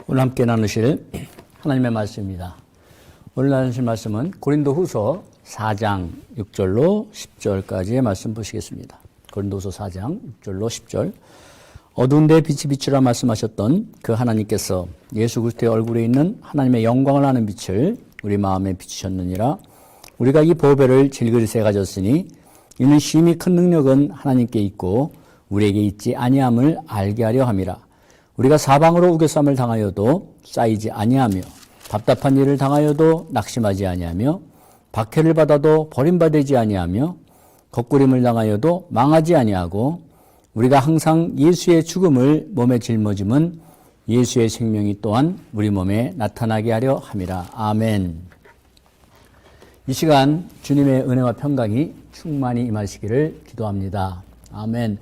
오늘 함께 나누실 하나님의 말씀입니다. 오늘 나누실 말씀은 고린도후서 4장 6절로 10절까지의 말씀 보시겠습니다. 고린도후서 4장 6절로 10절. 어두운 데 빛이 비추라 말씀하셨던 그 하나님께서 예수 그리스도의 얼굴에 있는 하나님의 영광을 아는 빛을 우리 마음에 비추셨느니라. 우리가 이 보배를 질그릇에 가졌으니 이는 심히 큰 능력은 하나님께 있고 우리에게 있지 아니함을 알게 하려 함이라. 우리가 사방으로 우겨쌈을 당하여도 쌓이지 아니하며 답답한 일을 당하여도 낙심하지 아니하며 박해를 받아도 버림받지 아니하며 거꾸림을 당하여도 망하지 아니하고 우리가 항상 예수의 죽음을 몸에 짊어짐은 예수의 생명이 또한 우리 몸에 나타나게 하려 함이라. 아멘. 이 시간 주님의 은혜와 평강이 충만히 임하시기를 기도합니다. 아멘.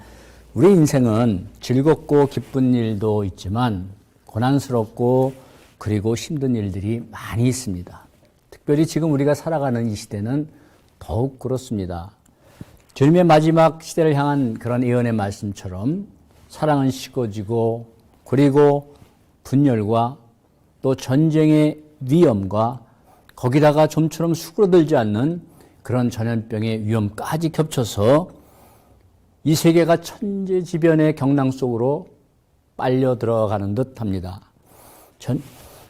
우리 인생은 즐겁고 기쁜 일도 있지만 고난스럽고 그리고 힘든 일들이 많이 있습니다. 특별히 지금 우리가 살아가는 이 시대는 더욱 그렇습니다. 주님의 마지막 시대를 향한 그런 예언의 말씀처럼 사랑은 식어지고 그리고 분열과 또 전쟁의 위험과 거기다가 좀처럼 수그러들지 않는 그런 전염병의 위험까지 겹쳐서 이 세계가 천재지변의 경랑 속으로 빨려 들어가는 듯합니다.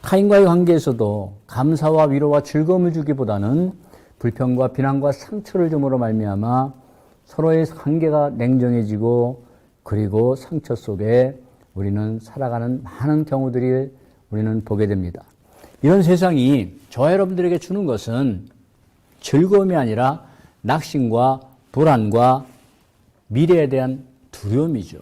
타인과의 관계에서도 감사와 위로와 즐거움을 주기보다는 불평과 비난과 상처를 줌으로 말미암아 서로의 관계가 냉정해지고 그리고 상처 속에 우리는 살아가는 많은 경우들을 우리는 보게 됩니다. 이런 세상이 저와 여러분들에게 주는 것은 즐거움이 아니라 낙심과 불안과 미래에 대한 두려움이죠.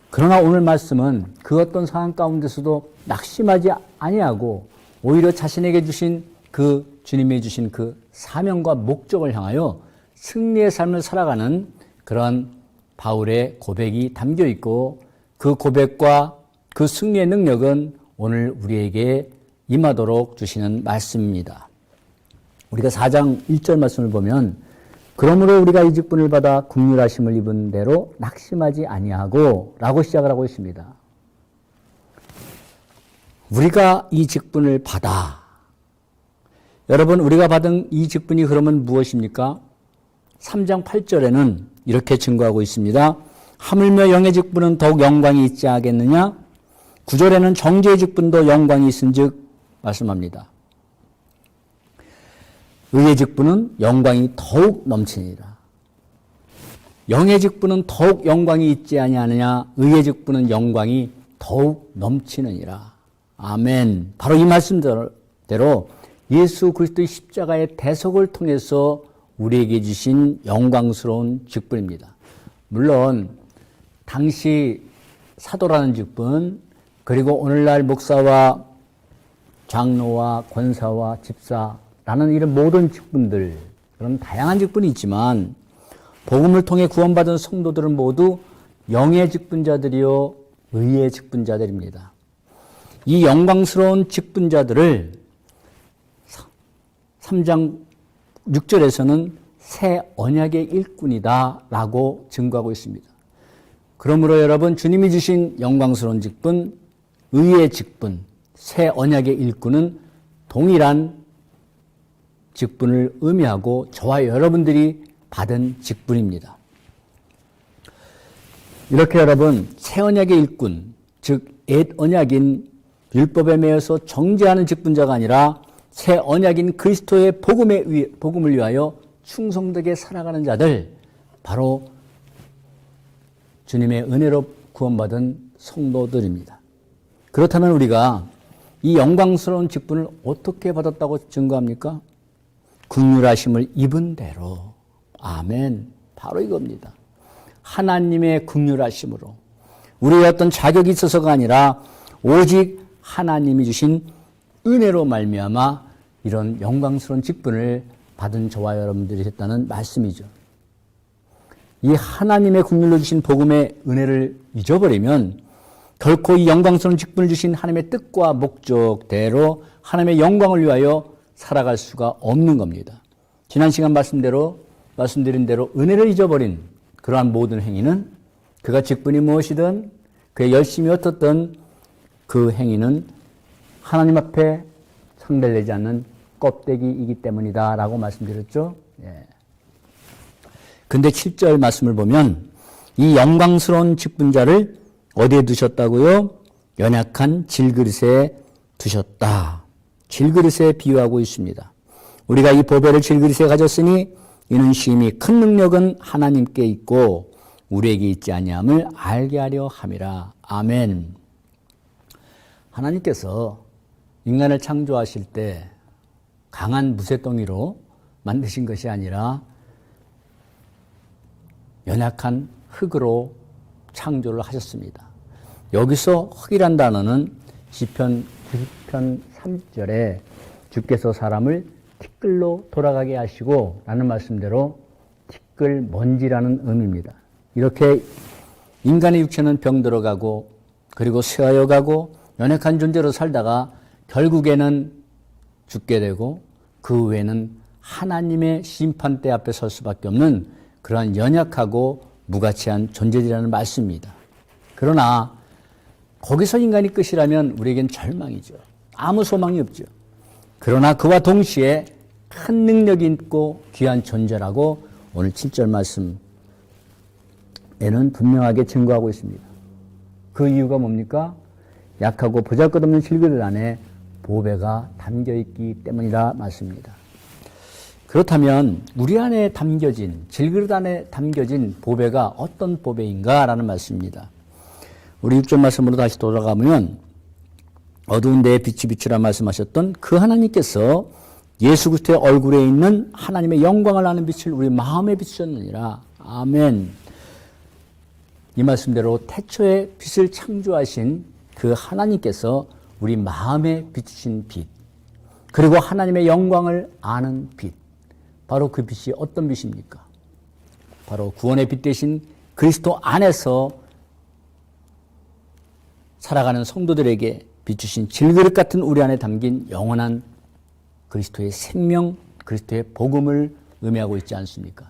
그러나 오늘 말씀은 그 어떤 상황 가운데서도 낙심하지 아니하고 오히려 자신에게 주신 그 주님이 주신 그 사명과 목적을 향하여 승리의 삶을 살아가는 그런 바울의 고백이 담겨 있고 그 고백과 그 승리의 능력은 오늘 우리에게 임하도록 주시는 말씀입니다. 우리가 4장 1절 말씀을 보면 그러므로 우리가 이 직분을 받아 긍휼하심을 입은 대로 낙심하지 아니하고 라고 시작을 하고 있습니다. 우리가 이 직분을 받아. 여러분, 우리가 받은 이 직분이 그러면 무엇입니까? 3장 8절에는 이렇게 증거하고 있습니다. 하물며 영의 직분은 더욱 영광이 있지 않겠느냐? 9절에는 정죄의 직분도 영광이 있은즉 말씀합니다. 의의 직분은 영광이 더욱 넘치니라. 영의 직분은 더욱 영광이 있지 아니하느냐? 의의 직분은 영광이 더욱 넘치느니라. 아멘. 바로 이 말씀대로 예수 그리스도의 십자가의 대속을 통해서 우리에게 주신 영광스러운 직분입니다. 물론 당시 사도라는 직분, 그리고 오늘날 목사와 장로와 권사와 집사라는 이런 모든 직분들, 그런 다양한 직분이 있지만 복음을 통해 구원받은 성도들은 모두 영의 직분자들이요 의의 직분자들입니다. 이 영광스러운 직분자들을 3장 6절에서는 새 언약의 일꾼이다 라고 증거하고 있습니다. 그러므로 여러분, 주님이 주신 영광스러운 직분, 의의 직분, 새 언약의 일꾼은 동일한 직분을 의미하고 저와 여러분들이 받은 직분입니다. 이렇게 여러분, 새 언약의 일꾼, 즉 옛 언약인 율법에 매여서 정죄하는 직분자가 아니라 새 언약인 그리스도의 복음을 위하여 충성되게 살아가는 자들, 바로 주님의 은혜로 구원받은 성도들입니다. 그렇다면 우리가 이 영광스러운 직분을 어떻게 받았다고 증거합니까? 긍휼하심을 입은 대로. 아멘. 바로 이겁니다. 하나님의 긍휼하심으로. 우리의 어떤 자격이 있어서가 아니라 오직 하나님이 주신 은혜로 말미암아 이런 영광스러운 직분을 받은 저와 여러분들이 됐다는 말씀이죠. 이 하나님의 긍휼로 주신 복음의 은혜를 잊어버리면 결코 이 영광스러운 직분을 주신 하나님의 뜻과 목적대로 하나님의 영광을 위하여 살아갈 수가 없는 겁니다. 지난 시간 말씀드린 대로 은혜를 잊어버린 그러한 모든 행위는 그가 직분이 무엇이든 그의 열심이 어떻든 그 행위는 하나님 앞에 상대를 내지 않는 껍데기이기 때문이다 라고 말씀드렸죠. 예. 근데 7절 말씀을 보면 이 영광스러운 직분자를 어디에 두셨다고요? 연약한 질그릇에 두셨다. 질그릇에 비유하고 있습니다. 우리가 이 보배를 질그릇에 가졌으니 이는 심히 큰 능력은 하나님께 있고 우리에게 있지 아니함을 알게 하려 함이라. 아멘. 하나님께서 인간을 창조하실 때 강한 무쇠덩이로 만드신 것이 아니라 연약한 흙으로 창조를 하셨습니다. 여기서 흙이란 단어는 시편 90편 3절에 주께서 사람을 티끌로 돌아가게 하시고 라는 말씀대로 티끌 먼지라는 의미입니다. 이렇게 인간의 육체는 병들어가고 그리고 쇠하여가고 연약한 존재로 살다가 결국에는 죽게 되고 그 후에는 하나님의 심판대 앞에 설 수밖에 없는 그러한 연약하고 무가치한 존재들이라는 말씀입니다. 그러나 거기서 인간이 끝이라면 우리에겐 절망이죠. 아무 소망이 없죠. 그러나 그와 동시에 큰 능력이 있고 귀한 존재라고 오늘 7절 말씀에는 분명하게 증거하고 있습니다. 그 이유가 뭡니까? 약하고 보잘것없는 질그릇 안에 보배가 담겨있기 때문이라 말씀입니다. 그렇다면 우리 안에 담겨진 질그릇 안에 담겨진 보배가 어떤 보배인가라는 말씀입니다. 우리 6절 말씀으로 다시 돌아가면 어두운 데에 빛이 비추라 말씀하셨던 그 하나님께서 예수 그리스도의 얼굴에 있는 하나님의 영광을 아는 빛을 우리 마음에 비추셨느니라. 아멘. 이 말씀대로 태초에 빛을 창조하신 그 하나님께서 우리 마음에 비추신 빛, 그리고 하나님의 영광을 아는 빛, 바로 그 빛이 어떤 빛입니까? 바로 구원의 빛 대신 그리스도 안에서 살아가는 성도들에게 비추신 질그릇 같은 우리 안에 담긴 영원한 그리스도의 생명, 그리스도의 복음을 의미하고 있지 않습니까?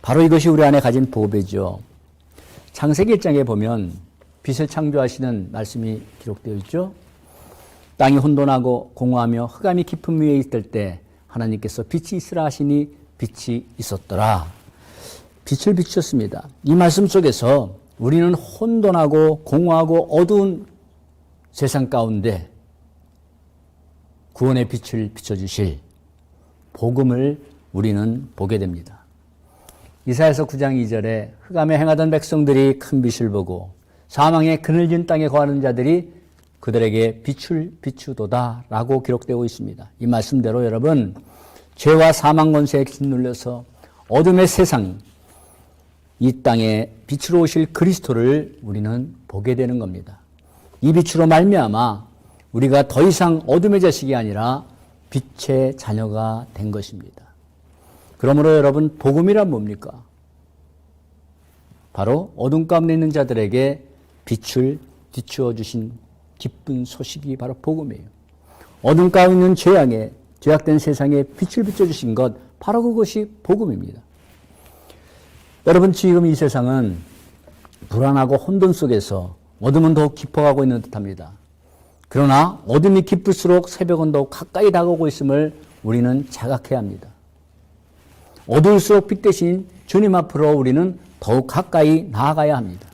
바로 이것이 우리 안에 가진 보배죠. 창세기 1장에 보면 빛을 창조하시는 말씀이 기록되어 있죠. 땅이 혼돈하고 공허하며 흑암이 깊은 위에 있을 때 하나님께서 빛이 있으라 하시니 빛이 있었더라. 빛을 비추셨습니다. 이 말씀 속에서 우리는 혼돈하고 공허하고 어두운 세상 가운데 구원의 빛을 비춰주실 복음을 우리는 보게 됩니다. 이사야서 9장 2절에 흑암에 행하던 백성들이 큰 빛을 보고 사망의 그늘진 땅에 거하는 자들이 그들에게 빛을 비추도다 라고 기록되고 있습니다. 이 말씀대로 여러분, 죄와 사망 권세에 짓눌려서 어둠의 세상, 이 땅에 빛으로 오실 그리스도를 우리는 보게 되는 겁니다. 이 빛으로 말미암아 우리가 더 이상 어둠의 자식이 아니라 빛의 자녀가 된 것입니다. 그러므로 여러분, 복음이란 뭡니까? 바로 어둠 가운데 있는 자들에게 빛을 비추어 주신 기쁜 소식이 바로 복음이에요. 어둠 가운데 있는 죄악된 세상에 빛을 비춰주신 것, 바로 그것이 복음입니다. 여러분, 지금 이 세상은 불안하고 혼돈 속에서 어둠은 더욱 깊어가고 있는 듯합니다. 그러나 어둠이 깊을수록 새벽은 더욱 가까이 다가오고 있음을 우리는 자각해야 합니다. 어두울수록 빛 대신 주님 앞으로 우리는 더욱 가까이 나아가야 합니다.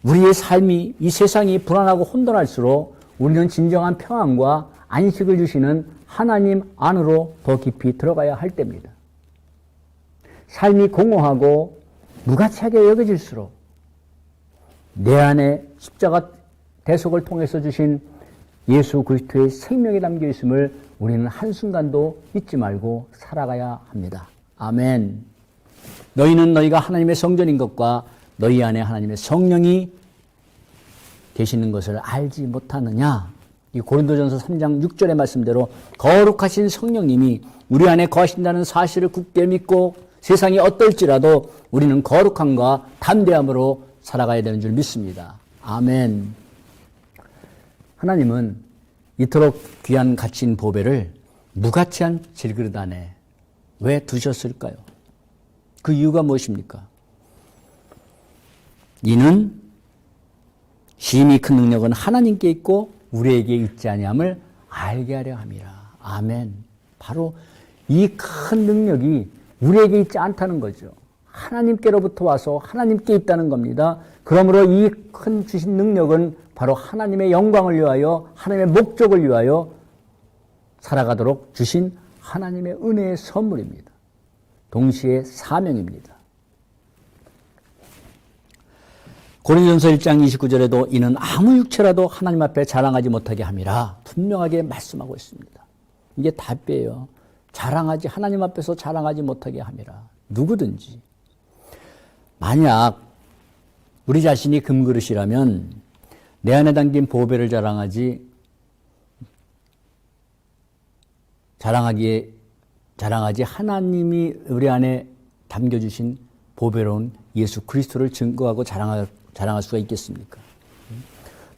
우리의 삶이, 이 세상이 불안하고 혼돈할수록 우리는 진정한 평안과 안식을 주시는 하나님 안으로 더 깊이 들어가야 할 때입니다. 삶이 공허하고 무가치하게 여겨질수록 내 안에 십자가 대속을 통해서 주신 예수 그리스도의 생명이 담겨 있음을 우리는 한순간도 잊지 말고 살아가야 합니다. 아멘. 너희는 너희가 하나님의 성전인 것과 너희 안에 하나님의 성령이 계시는 것을 알지 못하느냐? 이 고린도전서 3장 6절의 말씀대로 거룩하신 성령님이 우리 안에 거하신다는 사실을 굳게 믿고 세상이 어떨지라도 우리는 거룩함과 담대함으로 살아가야 되는 줄 믿습니다. 아멘. 하나님은 이토록 귀한 가치인 보배를 무가치한 질그릇 안에 왜 두셨을까요? 그 이유가 무엇입니까? 이는 심히 큰 능력은 하나님께 있고 우리에게 있지 아니함을 알게 하려 함이라. 아멘. 바로 이 큰 능력이 우리에게 있지 않다는 거죠. 하나님께로부터 와서 하나님께 있다는 겁니다. 그러므로 이 큰 주신 능력은 바로 하나님의 영광을 위하여 하나님의 목적을 위하여 살아가도록 주신 하나님의 은혜의 선물입니다. 동시에 사명입니다. 고린도전서 1장 29절에도 이는 아무 육체라도 하나님 앞에 자랑하지 못하게 함이라 분명하게 말씀하고 있습니다. 이게 답이에요. 하나님 앞에서 자랑하지 못하게 함이라. 누구든지. 만약 우리 자신이 금그릇이라면 내 안에 담긴 보배를 자랑하지 하나님이 우리 안에 담겨주신 보배로운 예수 그리스도를 증거하고 자랑할 수가 있겠습니까?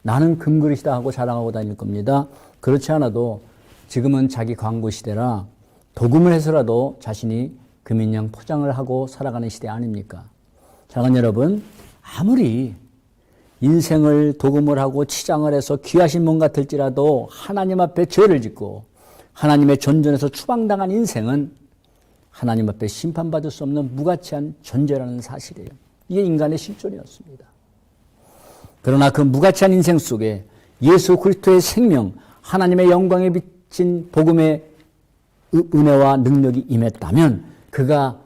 나는 금그릇이다 하고 자랑하고 다닐 겁니다. 그렇지 않아도 지금은 자기 광고 시대라 도금을 해서라도 자신이 금인양 포장을 하고 살아가는 시대 아닙니까? 사랑하는 여러분, 아무리 인생을 도금을 하고 치장을 해서 귀하신 몸 같을지라도 하나님 앞에 죄를 짓고 하나님의 전전에서 추방당한 인생은 하나님 앞에 심판받을 수 없는 무가치한 존재라는 사실이에요. 이게 인간의 실존이었습니다. 그러나 그 무가치한 인생 속에 예수 그리스도의 생명, 하나님의 영광에 비친 복음의 은혜와 능력이 임했다면 그가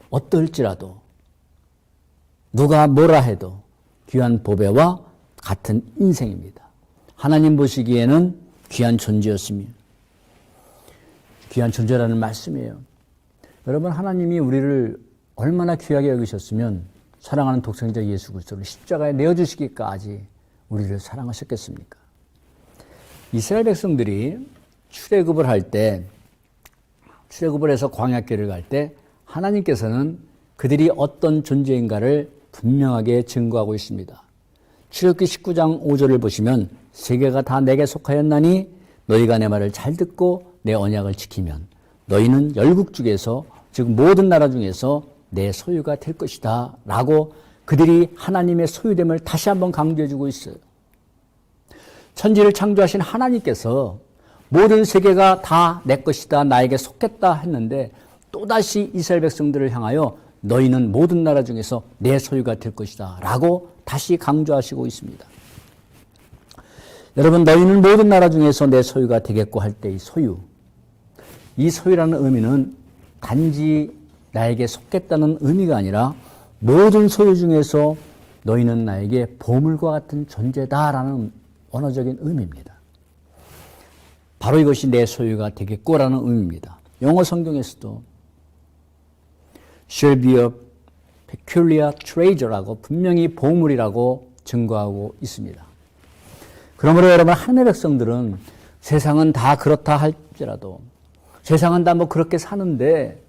어떨지라도 누가 뭐라 해도 귀한 보배와 같은 인생입니다. 하나님 보시기에는 귀한 존재였으며 귀한 존재라는 말씀이에요. 여러분, 하나님이 우리를 얼마나 귀하게 여기셨으면 사랑하는 독생자 예수 그리스도를 십자가에 내어주시기까지 우리를 사랑하셨겠습니까? 이스라엘 백성들이 출애굽을 해서 광야길을 갈 때 하나님께서는 그들이 어떤 존재인가를 분명하게 증거하고 있습니다. 출애굽기 19장 5절을 보시면 세계가 다 내게 속하였나니 너희가 내 말을 잘 듣고 내 언약을 지키면 너희는 열국 중에서 즉 모든 나라 중에서 내 소유가 될 것이다 라고 그들이 하나님의 소유됨을 다시 한번 강조해주고 있어요. 천지를 창조하신 하나님께서 모든 세계가 다 내 것이다, 나에게 속했다 했는데 또다시 이스라엘 백성들을 향하여 너희는 모든 나라 중에서 내 소유가 될 것이다 라고 다시 강조하시고 있습니다. 여러분, 너희는 모든 나라 중에서 내 소유가 되겠고 할 때 이 소유라는 의미는 단지 나에게 속겠다는 의미가 아니라 모든 소유 중에서 너희는 나에게 보물과 같은 존재다라는 언어적인 의미입니다. 바로 이것이 내 소유가 되겠고라는 의미입니다. 영어 성경에서도 shall be a peculiar treasure라고 분명히 보물이라고 증거하고 있습니다. 그러므로 여러분, 하나님의 백성들은 세상은 다 그렇다 할지라도 세상은 다 뭐 그렇게 사는데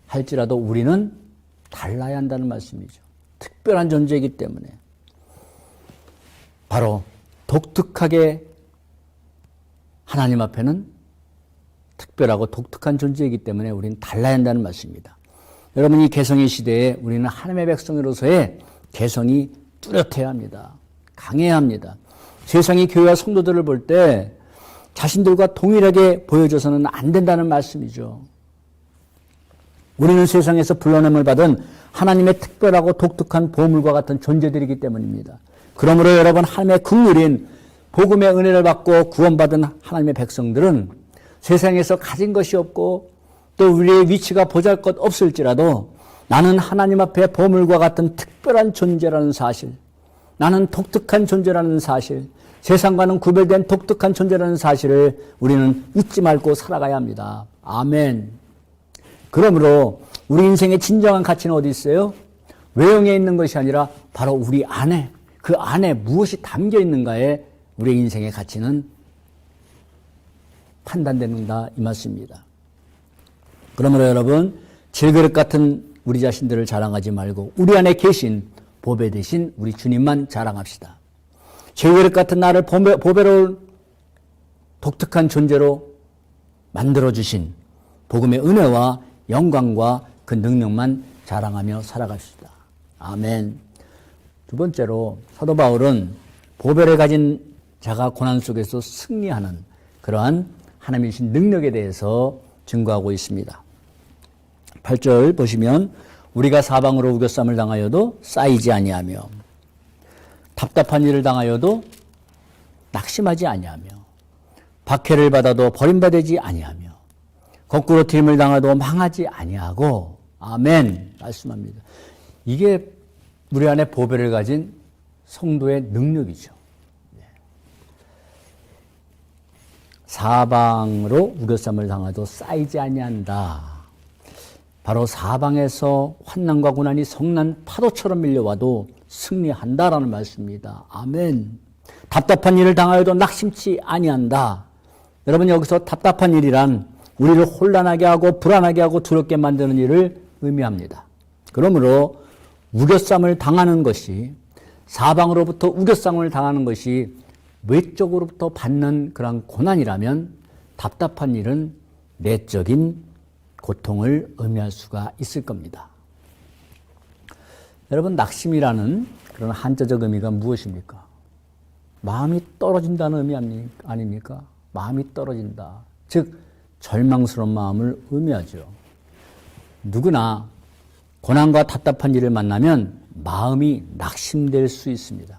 할지라도 우리는 달라야 한다는 말씀이죠. 특별한 존재이기 때문에 바로 독특하게 하나님 앞에는 특별하고 독특한 존재이기 때문에 우리는 달라야 한다는 말씀입니다. 여러분, 이 개성의 시대에 우리는 하나님의 백성으로서의 개성이 뚜렷해야 합니다. 강해야 합니다. 세상이 교회와 성도들을 볼 때 자신들과 동일하게 보여줘서는 안 된다는 말씀이죠. 우리는 세상에서 불러냄을 받은 하나님의 특별하고 독특한 보물과 같은 존재들이기 때문입니다. 그러므로 여러분, 하나님의 긍휼인 복음의 은혜를 받고 구원받은 하나님의 백성들은 세상에서 가진 것이 없고 또 우리의 위치가 보잘것 없을지라도 나는 하나님 앞에 보물과 같은 특별한 존재라는 사실, 나는 독특한 존재라는 사실, 세상과는 구별된 독특한 존재라는 사실을 우리는 잊지 말고 살아가야 합니다. 아멘. 그러므로 우리 인생의 진정한 가치는 어디 있어요? 외형에 있는 것이 아니라 바로 우리 안에, 그 안에 무엇이 담겨 있는가에 우리 인생의 가치는 판단된다 이 말씀입니다. 그러므로 여러분, 질그릇 같은 우리 자신들을 자랑하지 말고 우리 안에 계신 보배 대신 우리 주님만 자랑합시다. 질그릇 같은 나를 보배로운 독특한 존재로 만들어주신 복음의 은혜와 영광과 그 능력만 자랑하며 살아갑시다. 아멘. 두 번째로 사도 바울은 보배를 가진 자가 고난 속에서 승리하는 그러한 하나님의 주신 능력에 대해서 증거하고 있습니다. 8절 보시면 우리가 사방으로 우겨쌈을 당하여도 쌓이지 아니하며 답답한 일을 당하여도 낙심하지 아니하며 박해를 받아도 버림받지 아니하며 거꾸로 트림을 당하도 망하지 아니하고 아멘 말씀합니다. 이게 우리 안에 보배를 가진 성도의 능력이죠. 사방으로 우겨쌈을 당하도 쌓이지 아니한다. 바로 사방에서 환난과 고난이 성난 파도처럼 밀려와도 승리한다라는 말씀입니다. 아멘. 답답한 일을 당하여도 낙심치 아니한다. 여러분 여기서 답답한 일이란 우리를 혼란하게 하고 불안하게 하고 두렵게 만드는 일을 의미합니다. 그러므로 우겨쌈을 당하는 것이 사방으로부터 우겨쌈을 당하는 것이 외적으로부터 받는 그런 고난이라면 답답한 일은 내적인 고통을 의미할 수가 있을 겁니다. 여러분 낙심이라는 그런 한자적 의미가 무엇입니까? 마음이 떨어진다는 의미 아닙니까? 마음이 떨어진다. 즉 절망스러운 마음을 의미하죠. 누구나 고난과 답답한 일을 만나면 마음이 낙심될 수 있습니다.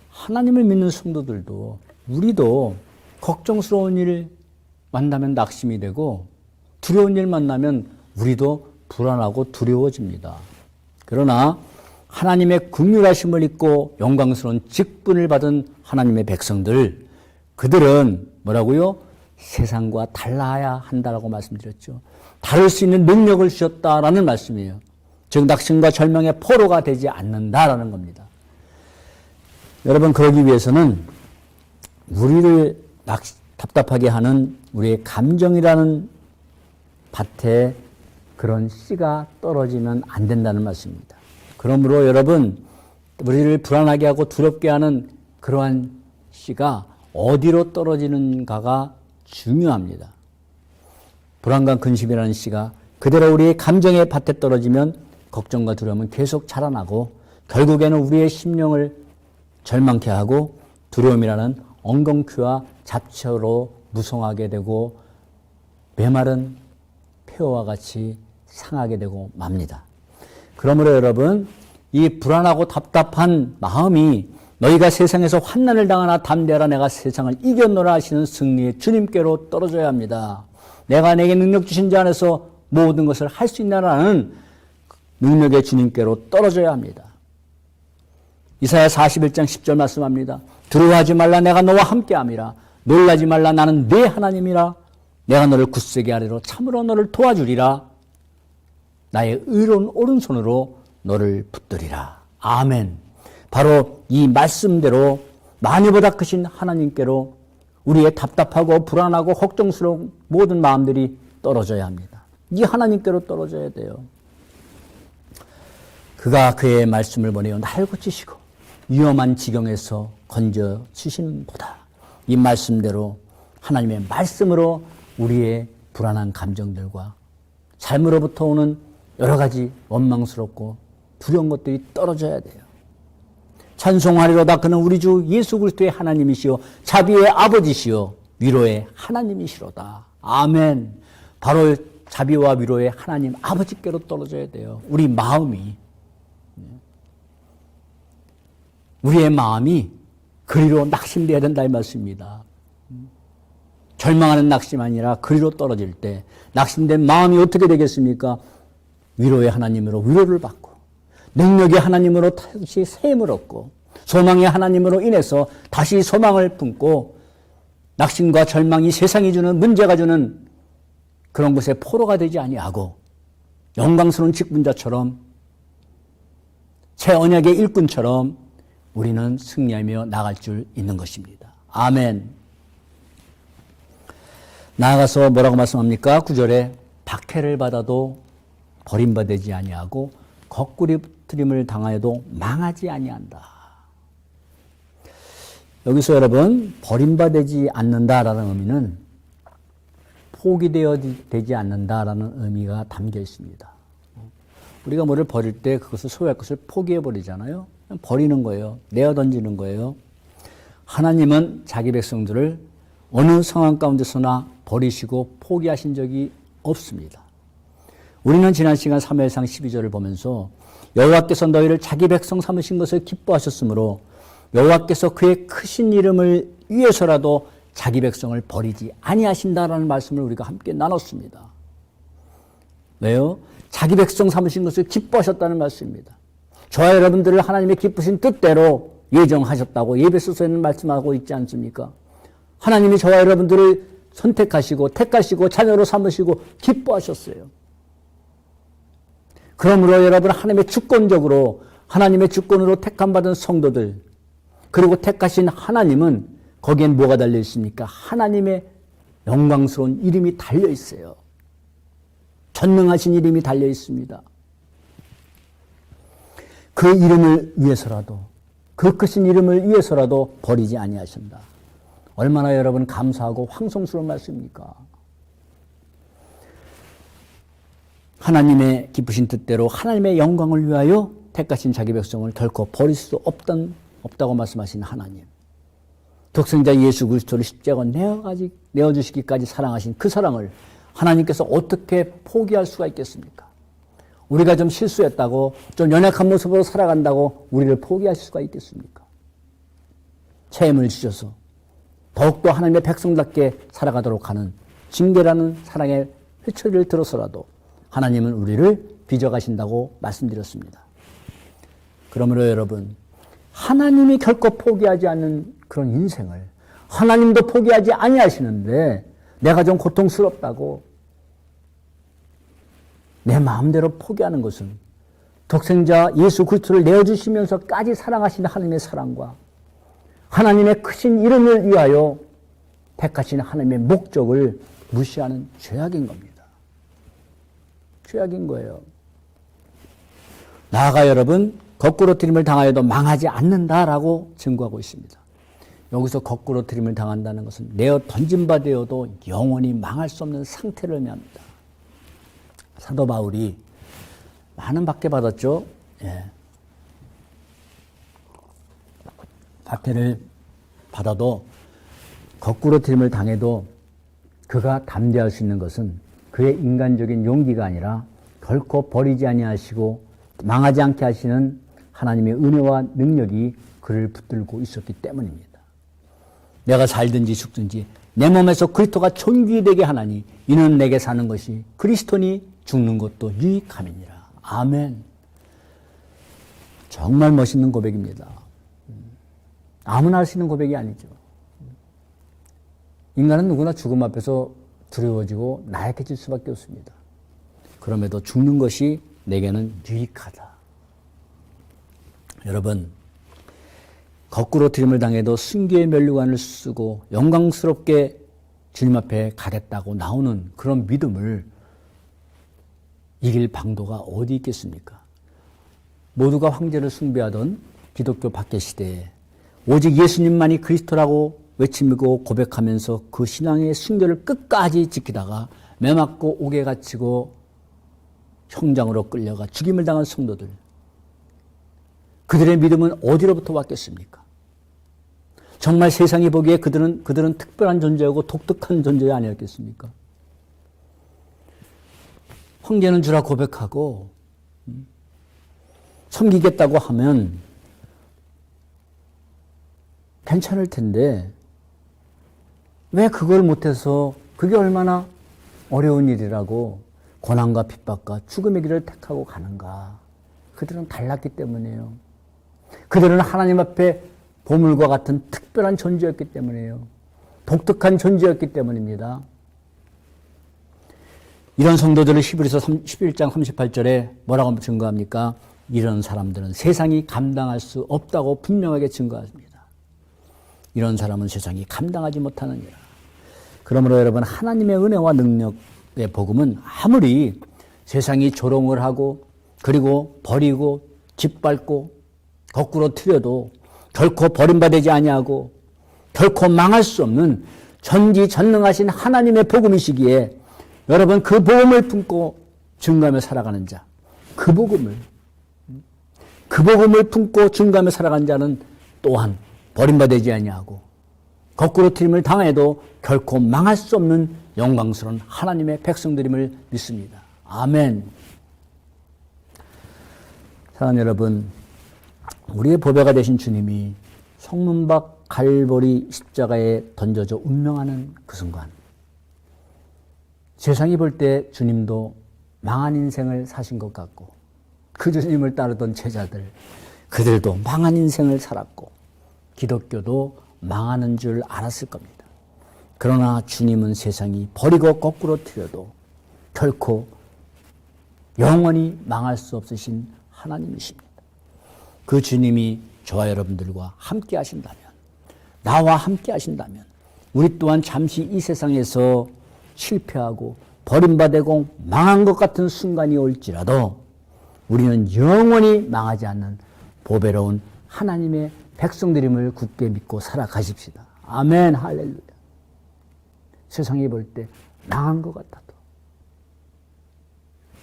하나님을 믿는 성도들도 우리도 걱정스러운 일 만나면 낙심이 되고 두려운 일 만나면 우리도 불안하고 두려워집니다. 그러나 하나님의 긍휼하심을 입고 영광스러운 직분을 받은 하나님의 백성들, 그들은 뭐라고요? 세상과 달라야 한다라고 말씀드렸죠. 다를 수 있는 능력을 주셨다라는 말씀이에요. 즉 낙심과 절망의 포로가 되지 않는다라는 겁니다. 여러분 그러기 위해서는 우리를 답답하게 하는 우리의 감정이라는 밭에 그런 씨가 떨어지면 안 된다는 말씀입니다. 그러므로 여러분 우리를 불안하게 하고 두렵게 하는 그러한 씨가 어디로 떨어지는가가 중요합니다. 불안과 근심이라는 씨가 그대로 우리의 감정의 밭에 떨어지면 걱정과 두려움은 계속 자라나고 결국에는 우리의 심령을 절망케 하고 두려움이라는 엉겅퀴와 잡초로 무성하게 되고 메마른 폐허와 같이 상하게 되고 맙니다. 그러므로 여러분 이 불안하고 답답한 마음이 너희가 세상에서 환난을 당하나 담대하라 내가 세상을 이겼노라 하시는 승리의 주님께로 떨어져야 합니다. 내가 내게 능력 주신 자 안에서 모든 것을 할 수 있나라는 능력의 주님께로 떨어져야 합니다. 이사야 41장 10절 말씀합니다. 두려워하지 말라 내가 너와 함께함이라 놀라지 말라 나는 네 하나님이라 내가 너를 굳세게 하리로 참으로 너를 도와주리라 나의 의로운 오른손으로 너를 붙들리라. 아멘. 바로 이 말씀대로 만유보다 크신 하나님께로 우리의 답답하고 불안하고 걱정스러운 모든 마음들이 떨어져야 합니다. 이 하나님께로 떨어져야 돼요. 그가 그의 말씀을 보내어 나를 고치시고 위험한 지경에서 건져주심보다 이 말씀대로 하나님의 말씀으로 우리의 불안한 감정들과 삶으로부터 오는 여러 가지 원망스럽고 두려운 것들이 떨어져야 돼요. 찬송하리로다 그는 우리 주 예수 그리스도의 하나님이시요 자비의 아버지시요 위로의 하나님이시로다. 아멘. 바로 자비와 위로의 하나님 아버지께로 떨어져야 돼요. 우리 마음이 우리의 마음이 그리로 낙심되어야 된다 이 말씀입니다. 절망하는 낙심 아니라 그리로 떨어질 때 낙심된 마음이 어떻게 되겠습니까? 위로의 하나님으로 위로를 받고 능력의 하나님으로 다시 셈을 얻고 소망의 하나님으로 인해서 다시 소망을 품고 낙심과 절망이 세상이 주는 문제가 주는 그런 것에 포로가 되지 아니하고 영광스러운 직분자처럼 새 언약의 일꾼처럼 우리는 승리하며 나갈 줄 있는 것입니다. 아멘. 나아가서 뭐라고 말씀합니까? 9절에 박해를 받아도 버림받지 아니하고 거꾸리트림을 당하여도 망하지 아니한다. 여기서 여러분 버림받지 않는다라는 의미는 포기되지 않는다라는 의미가 담겨 있습니다. 우리가 뭐를 버릴 때 그것을 소유할 것을 포기해 버리잖아요. 버리는 거예요. 내어 던지는 거예요. 하나님은 자기 백성들을 어느 상황 가운데서나 버리시고 포기하신 적이 없습니다. 우리는 지난 시간 사무엘상 12절을 보면서 여호와께서 너희를 자기 백성 삼으신 것을 기뻐하셨으므로 여호와께서 그의 크신 이름을 위해서라도 자기 백성을 버리지 아니하신다라는 말씀을 우리가 함께 나눴습니다. 왜요? 자기 백성 삼으신 것을 기뻐하셨다는 말씀입니다. 저와 여러분들을 하나님의 기쁘신 뜻대로 예정하셨다고 예배소서에는 말씀하고 있지 않습니까? 하나님이 저와 여러분들을 선택하시고 택하시고 자녀로 삼으시고 기뻐하셨어요. 그러므로 여러분 하나님의 주권적으로 하나님의 주권으로 택함받은 성도들 그리고 택하신 하나님은 거기엔 뭐가 달려 있습니까? 하나님의 영광스러운 이름이 달려 있어요. 전능하신 이름이 달려 있습니다. 그 이름을 위해서라도 그 크신 이름을 위해서라도 버리지 아니하신다. 얼마나 여러분 감사하고 황송스러운 말씀입니까? 하나님의 기쁘신 뜻대로 하나님의 영광을 위하여 택하신 자기 백성을 결코 버릴 수 없다고 말씀하신 하나님. 독생자 예수 그리스도를 십자가 내어주시기까지 사랑하신 그 사랑을 하나님께서 어떻게 포기할 수가 있겠습니까? 우리가 좀 실수했다고 좀 연약한 모습으로 살아간다고 우리를 포기하실 수가 있겠습니까? 체험을 주셔서 더욱더 하나님의 백성답게 살아가도록 하는 징계라는 사랑의 회초리를 들어서라도 하나님은 우리를 빚어가신다고 말씀드렸습니다. 그러므로 여러분 하나님이 결코 포기하지 않는 그런 인생을 하나님도 포기하지 아니하시는데 내가 좀 고통스럽다고 내 마음대로 포기하는 것은 독생자 예수 그리스도를 내어주시면서까지 사랑하시는 하나님의 사랑과 하나님의 크신 이름을 위하여 택하신 하나님의 목적을 무시하는 죄악인 겁니다. 죄악인 거예요. 나아가 여러분 거꾸로 트림을 당하여도 망하지 않는다라고 증거하고 있습니다. 여기서 거꾸로 트림을 당한다는 것은 내어 던진 바 되어도 영원히 망할 수 없는 상태를 의미합니다. 사도 바울이 많은 박해 받았죠. 예. 박해를 받아도 거꾸로 트림을 당해도 그가 담대할 수 있는 것은 그의 인간적인 용기가 아니라 결코 버리지 아니하시고 망하지 않게 하시는 하나님의 은혜와 능력이 그를 붙들고 있었기 때문입니다. 내가 살든지 죽든지 내 몸에서 그리스도가 존귀 되게 하나니 이는 내게 사는 것이 그리스도니 죽는 것도 유익함이니라. 아멘. 정말 멋있는 고백입니다. 아무나 할 수 있는 고백이 아니죠. 인간은 누구나 죽음 앞에서 두려워지고 나약해질 수밖에 없습니다. 그럼에도 죽는 것이 내게는 유익하다. 여러분 거꾸로 트림을 당해도 순교의 면류관을 쓰고 영광스럽게 주님 앞에 가겠다고 나오는 그런 믿음을 이길 방도가 어디 있겠습니까? 모두가 황제를 숭배하던 기독교 박해 시대에 오직 예수님만이 그리스도라고 외치고 고백하면서 그 신앙의 순교를 끝까지 지키다가 매맞고 옥에 갇히고 형장으로 끌려가 죽임을 당한 성도들, 그들의 믿음은 어디로부터 왔겠습니까? 정말 세상이 보기에 그들은 특별한 존재이고 독특한 존재 아니었겠습니까? 황제는 주라 고백하고 섬기겠다고 하면 괜찮을 텐데 왜 그걸 못해서 그게 얼마나 어려운 일이라고 고난과 핍박과 죽음의 길을 택하고 가는가? 그들은 달랐기 때문이에요. 그들은 하나님 앞에 보물과 같은 특별한 존재였기 때문이에요. 독특한 존재였기 때문입니다. 이런 성도들을 히브리서 11장 38절에 뭐라고 증거합니까? 이런 사람들은 세상이 감당할 수 없다고 분명하게 증거합니다. 이런 사람은 세상이 감당하지 못하느니라. 그러므로 여러분 하나님의 은혜와 능력의 복음은 아무리 세상이 조롱을 하고 그리고 버리고 짓밟고 거꾸로 틀려도 결코 버림받지 아니하고 결코 망할 수 없는 전지전능하신 하나님의 복음이시기에 여러분 그 복음을 품고 증거하며 살아가는 자, 그 복음을 그 복음을 품고 증거하며 살아간 자는 또한 버림받지 아니하고 거꾸로 트림을 당해도 결코 망할 수 없는 영광스러운 하나님의 백성들임을 믿습니다. 아멘. 사랑하는 여러분, 우리의 보배가 되신 주님이 성문 밖 갈보리 십자가에 던져져 운명하는 그 순간, 세상이 볼 때 주님도 망한 인생을 사신 것 같고 그 주님을 따르던 제자들, 그들도 망한 인생을 살았고 기독교도 망하는 줄 알았을 겁니다. 그러나 주님은 세상이 버리고 거꾸로 튀어도 결코 영원히 망할 수 없으신 하나님이십니다. 그 주님이 저와 여러분들과 함께 하신다면, 나와 함께 하신다면 우리 또한 잠시 이 세상에서 실패하고 버림받고 망한 것 같은 순간이 올지라도 우리는 영원히 망하지 않는 보배로운 하나님의 백성들임을 굳게 믿고 살아가십시다. 아멘. 할렐루야. 세상이 볼 때 망한 것 같아도,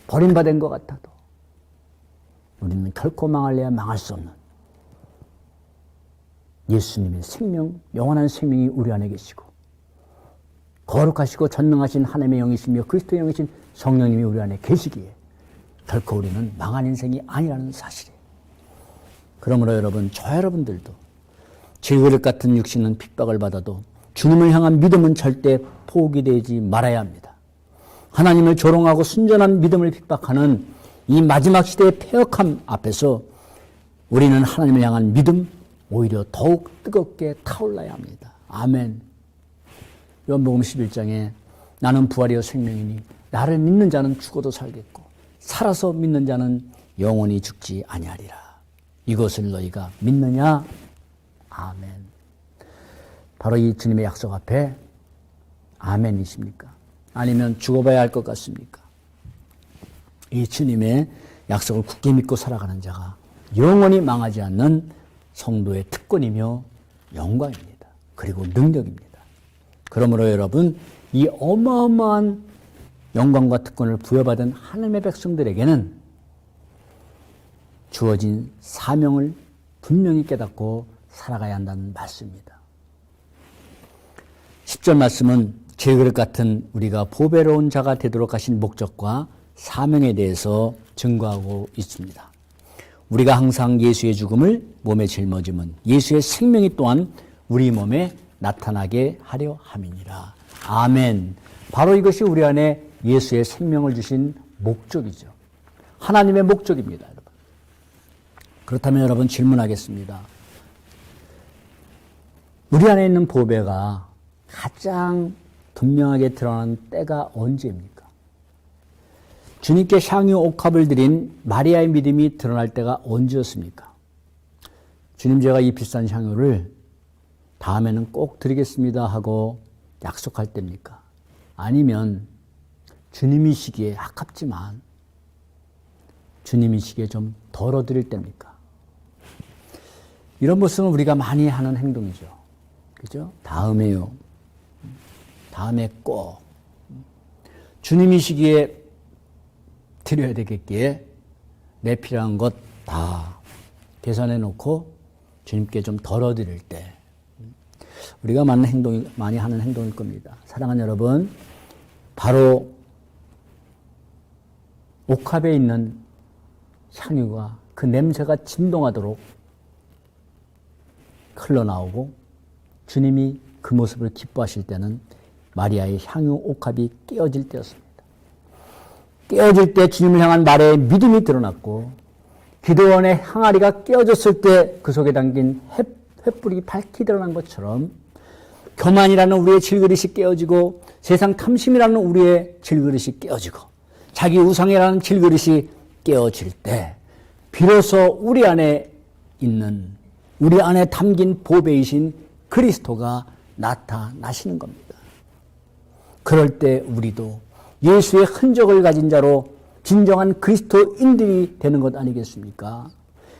버림받은 것 같아도 우리는 결코 망할래야 망할 수 없는 예수님의 생명, 영원한 생명이 우리 안에 계시고 거룩하시고 전능하신 하나님의 영이시며 그리스도의 영이신 성령님이 우리 안에 계시기에 결코 우리는 망한 인생이 아니라는 사실이에요. 그러므로 여러분, 저 여러분들도 질그릇 같은 육신은 핍박을 받아도 주님을 향한 믿음은 절대 포기되지 말아야 합니다. 하나님을 조롱하고 순전한 믿음을 핍박하는 이 마지막 시대의 폐역함 앞에서 우리는 하나님을 향한 믿음, 오히려 더욱 뜨겁게 타올라야 합니다. 아멘. 요한복음 11장에 나는 부활이요 생명이니 나를 믿는 자는 죽어도 살겠고 살아서 믿는 자는 영원히 죽지 아니하리라. 이것을 너희가 믿느냐? 아멘. 바로 이 주님의 약속 앞에 아멘이십니까? 아니면 죽어봐야 할 것 같습니까? 이 주님의 약속을 굳게 믿고 살아가는 자가 영원히 망하지 않는 성도의 특권이며 영광입니다. 그리고 능력입니다. 그러므로 여러분, 이 어마어마한 영광과 특권을 부여받은 하나님의 백성들에게는 주어진 사명을 분명히 깨닫고 살아가야 한다는 말씀입니다. 10절 말씀은 질그릇 같은 우리가 보배로운 자가 되도록 하신 목적과 사명에 대해서 증거하고 있습니다. 우리가 항상 예수의 죽음을 몸에 짊어짐은 예수의 생명이 또한 우리 몸에 나타나게 하려 함이니라. 아멘. 바로 이것이 우리 안에 예수의 생명을 주신 목적이죠. 하나님의 목적입니다, 여러분. 그렇다면 여러분 질문하겠습니다. 우리 안에 있는 보배가 가장 분명하게 드러나는 때가 언제입니까? 주님께 향유 옥합을 드린 마리아의 믿음이 드러날 때가 언제였습니까? 주님, 제가 이 비싼 향유를 다음에는 꼭 드리겠습니다 하고 약속할 때입니까? 아니면 주님이시기에 아깝지만 주님이시기에 좀 덜어드릴 때입니까? 이런 모습은 우리가 많이 하는 행동이죠. 그죠? 다음에요. 다음에 꼭. 주님이시기에 드려야 되겠기에 내 필요한 것 다 계산해 놓고 주님께 좀 덜어드릴 때 우리가 많이 하는 행동일 겁니다. 사랑하는 여러분, 바로 옥합에 있는 향유가 그 냄새가 진동하도록 흘러나오고 주님이 그 모습을 기뻐하실 때는 마리아의 향유 옥합이 깨어질 때였습니다. 깨어질 때 주님을 향한 마리아의 믿음이 드러났고 기드온의 항아리가 깨어졌을 때 그 속에 담긴 횃불이 밝히 드러난 것처럼 교만이라는 우리의 질그릇이 깨어지고 세상 탐심이라는 우리의 질그릇이 깨어지고 자기 우상이라는 질그릇이 깨어질 때 비로소 우리 안에 있는, 우리 안에 담긴 보배이신 그리스도가 나타나시는 겁니다. 그럴 때 우리도 예수의 흔적을 가진 자로 진정한 그리스도인들이 되는 것 아니겠습니까?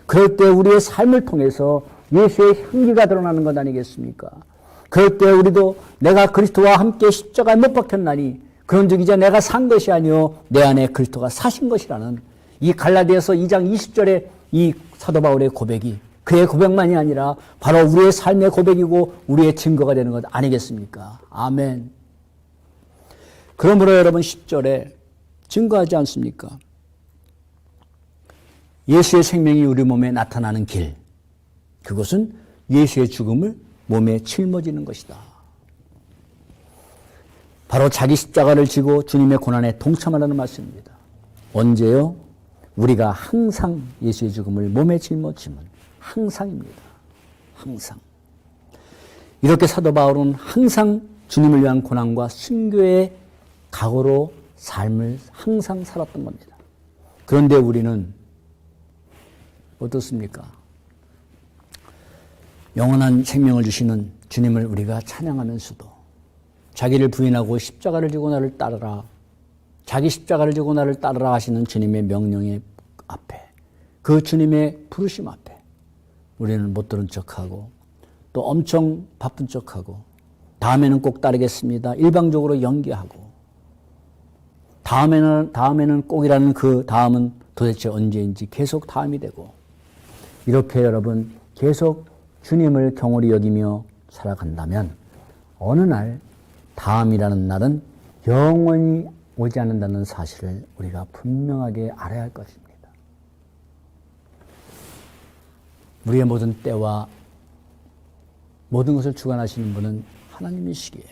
그럴 때 우리의 삶을 통해서 예수의 향기가 드러나는 것 아니겠습니까? 그럴 때 우리도 내가 그리스도와 함께 십자가에 못 박혔나니 그런즉 이제 내가 산 것이 아니요 내 안에 그리스도가 사신 것이라는 이 갈라디아서 2장 20절의 이 사도 바울의 고백이 그의 고백만이 아니라 바로 우리의 삶의 고백이고 우리의 증거가 되는 것 아니겠습니까? 아멘. 그러므로 여러분 10절에 증거하지 않습니까? 예수의 생명이 우리 몸에 나타나는 길, 그것은 예수의 죽음을 몸에 짊어지는 것이다. 바로 자기 십자가를 지고 주님의 고난에 동참하라는 말씀입니다. 언제요? 우리가 항상 예수의 죽음을 몸에 짊어지면 항상입니다. 항상. 이렇게 사도 바울은 항상 주님을 위한 고난과 순교의 각오로 삶을 항상 살았던 겁니다. 그런데 우리는 어떻습니까? 영원한 생명을 주시는 주님을 우리가 찬양하면서도 자기를 부인하고 십자가를 지고 나를 따르라, 자기 십자가를 지고 나를 따르라 하시는 주님의 명령의 앞에, 그 주님의 부르심 앞에 우리는 못 들은 척하고 또 엄청 바쁜 척하고 다음에는 꼭 따르겠습니다. 일방적으로 연기하고 다음에는 꼭이라는 그 다음은 도대체 언제인지 계속 다음이 되고 이렇게 여러분 계속 주님을 경홀히 여기며 살아간다면 어느 날 다음이라는 날은 영원히 오지 않는다는 사실을 우리가 분명하게 알아야 할 것입니다. 우리의 모든 때와 모든 것을 주관하시는 분은 하나님이시기에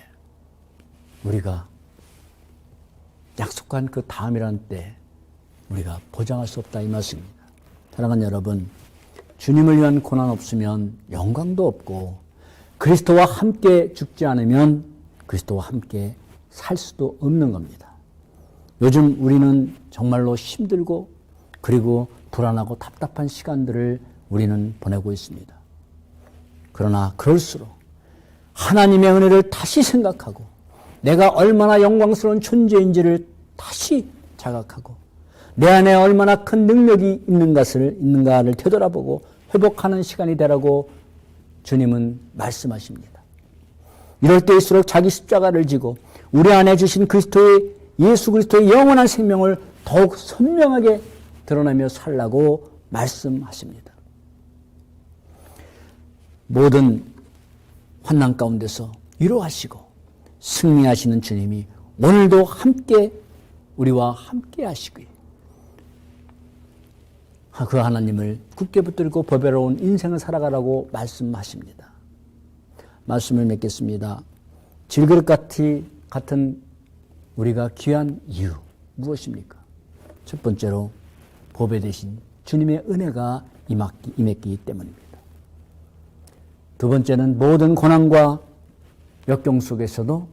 우리가 약속한 그 다음이라는 때 우리가 보장할 수 없다 이 말씀입니다. 사랑하는 여러분, 주님을 위한 고난 없으면 영광도 없고 그리스도와 함께 죽지 않으면 그리스도와 함께 살 수도 없는 겁니다. 요즘 우리는 정말로 힘들고 그리고 불안하고 답답한 시간들을 우리는 보내고 있습니다. 그러나 그럴수록 하나님의 은혜를 다시 생각하고 내가 얼마나 영광스러운 존재인지를 다시 자각하고 내 안에 얼마나 큰 능력이 있는가를 되돌아보고 회복하는 시간이 되라고 주님은 말씀하십니다. 이럴 때일수록 자기 십자가를 지고 우리 안에 주신 예수 그리스도의 영원한 생명을 더욱 선명하게 드러내며 살라고 말씀하십니다. 모든 환난 가운데서 위로하시고 승리하시는 주님이 오늘도 우리와 함께 하시기 그 하나님을 굳게 붙들고 보배로운 인생을 살아가라고 말씀하십니다. 말씀을 맺겠습니다. 질그릇 같은 우리가 귀한 이유 무엇입니까? 첫 번째로 보배 되신 주님의 은혜가 임했기 때문입니다. 두 번째는 모든 고난과 역경 속에서도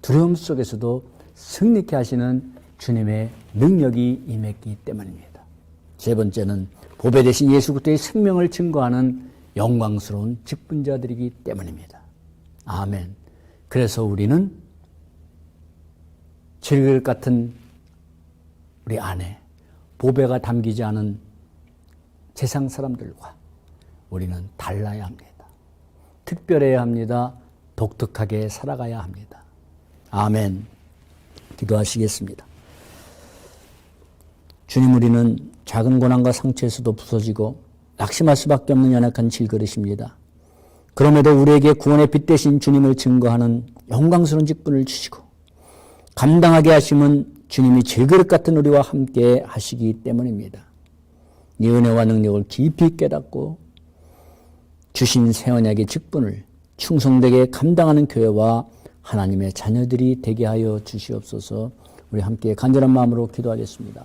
두려움 속에서도 승리케 하시는 주님의 능력이 임했기 때문입니다. 세 번째는 보배 되신 예수 그리스도의 생명을 증거하는 영광스러운 직분자들이기 때문입니다. 아멘. 그래서 우리는 질그릇 같은 우리 안에 보배가 담기지 않은 세상 사람들과 우리는 달라야 합니다. 특별해야 합니다. 독특하게 살아가야 합니다. 아멘. 기도하시겠습니다. 주님, 우리는 작은 고난과 상처에서도 부서지고 낙심할 수밖에 없는 연약한 질그릇입니다. 그럼에도 우리에게 구원의 빛 되신 주님을 증거하는 영광스러운 직분을 주시고 감당하게 하심은 주님이 질그릇 같은 우리와 함께 하시기 때문입니다. 이 은혜와 능력을 깊이 깨닫고 주신 새 언약의 직분을 충성되게 감당하는 교회와 하나님의 자녀들이 되게 하여 주시옵소서. 우리 함께 간절한 마음으로 기도하겠습니다.